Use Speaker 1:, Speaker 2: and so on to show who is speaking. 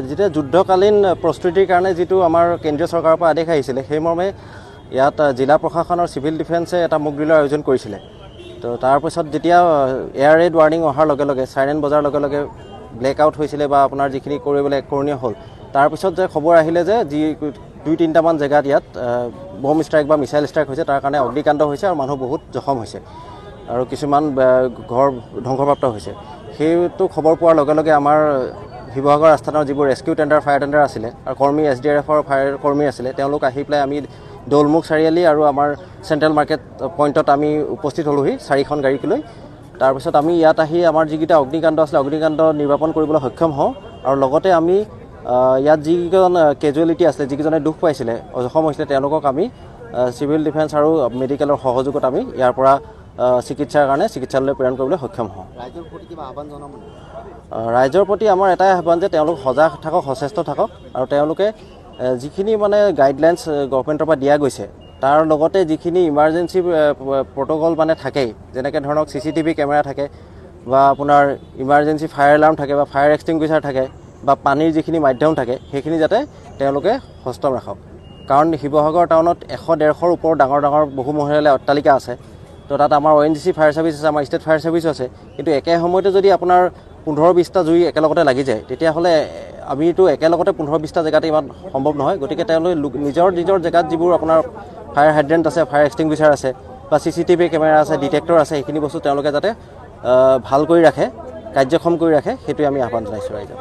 Speaker 1: যেতিয়া যুদ্ধকালীন প্ৰস্তুতিৰ কাৰণে যিটো আমাৰ কেন্দ্ৰীয় চৰকাৰৰ পৰা আদেশ আহিছিলে সেই মৰ্মে ইয়াত জিলা প্ৰশাসনৰ চিভিল ডিফেন্সে এটা মক ড্ৰিলৰ আয়োজন কৰিছিলে। তো তাৰপিছত যেতিয়া এয়াৰ ৰেড ৱাৰ্ণিং অহাৰ লগে লগে চাইৰেন বজাৰ লগে লগে ব্লেক আউট হৈছিলে বা আপোনাৰ যিখিনি কৰিবলৈ কৰণীয় হ'ল, তাৰপিছত যে খবৰ আহিলে যে যি 2-3টামান জেগাত ইয়াত বম ষ্ট্ৰাইক বা মিছাইল ষ্ট্ৰাইক হৈছে, তাৰ কাৰণে অগ্নিকাণ্ড হৈছে আৰু মানুহ বহুত জখম হৈছে আৰু কিছুমান ঘৰ ধ্বংসপ্ৰাপ্ত হৈছে। সেইটো খবৰ পোৱাৰ লগে লগে আমাৰ শিৱসাগৰ আস্থানৰ যিবোৰ ৰেস্কিউ টেণ্ডাৰ ফায়াৰ টেণ্ডাৰ আছিলে আৰু কৰ্মী SDRFৰ ফায়াৰ কৰ্মী আছিলে, তেওঁলোক আহি পেলাই আমি দৌলমুখ চাৰিআলি আৰু আমাৰ চেণ্ট্ৰেল মাৰ্কেট পইণ্টত আমি উপস্থিত হ'লোহি 4খন গাড়ীক লৈ। তাৰপিছত আমি ইয়াত আহি আমাৰ যিকেইটা অগ্নিকাণ্ড আছিলে অগ্নিকাণ্ড নিৰ্বাপন কৰিবলৈ সক্ষম হওঁ আৰু লগতে আমি ইয়াত যিকেইজন কেজুৱেলিটি আছিলে, যিকেইজনে দুখ পাইছিলে জখম হৈছিলে, তেওঁলোকক আমি চিভিল ডিফেন্স আৰু মেডিকেলৰ সহযোগত আমি ইয়াৰ পৰা চিকিৎসাৰ কাৰণে চিকিৎসালয়লৈ প্ৰেৰণ কৰিবলৈ সক্ষম হওঁ।
Speaker 2: ৰাইজৰ প্ৰতি কিবা আহ্বান জনাব?
Speaker 1: ৰাইজৰ প্ৰতি আমাৰ এটাই আহ্বান যে তেওঁলোক সজাগ থাকক, সচেষ্ট থাকক আৰু তেওঁলোকে যিখিনি মানে গাইডলাইনছ গভৰ্ণমেণ্টৰ পৰা দিয়া গৈছে তাৰ লগতে যিখিনি ইমাৰ্জেঞ্চি প্ৰট'কল মানে থাকেই, যেনেকৈ ধৰক CCTV কেমেৰা থাকে বা আপোনাৰ ইমাৰ্জেঞ্চি ফায়াৰ এলাৰ্ম থাকে বা ফায়াৰ এক্সটিংগুইচাৰ থাকে বা পানীৰ যিখিনি মাধ্যম থাকে, সেইখিনি যাতে তেওঁলোকে হস্তম ৰাখক। কাৰণ শিৱসাগৰ টাউনত 100-150ৰ ওপৰত ডাঙৰ ডাঙৰ বহুমহলীয়া অট্টালিকা আছে। তো তাত আমাৰ ONGC ফায়াৰ ছাৰ্ভিচ আছে, আমাৰ ষ্টেট ফায়াৰ ছাৰ্ভিচো আছে। কিন্তু একে সময়তে যদি আপোনাৰ 15-20টা জুই একেলগতে লাগি যায়, তেতিয়াহ'লে আমিতো একেলগতে 15-20টা জেগাতে ইমান সম্ভৱ নহয়। গতিকে তেওঁলোকে নিজৰ জেগাত যিবোৰ আপোনাৰ ফায়াৰ হাইড্ৰেণ্ট আছে, ফায়াৰ এক্সটিংগুইচাৰ আছে বা CCTV কেমেৰা আছে, ডিটেক্টৰ আছে, সেইখিনি বস্তু তেওঁলোকে যাতে ভাল কৰি ৰাখে, কাৰ্যক্ষম কৰি ৰাখে, সেইটোৱে আমি আহ্বান জনাইছোঁ ৰাইজক।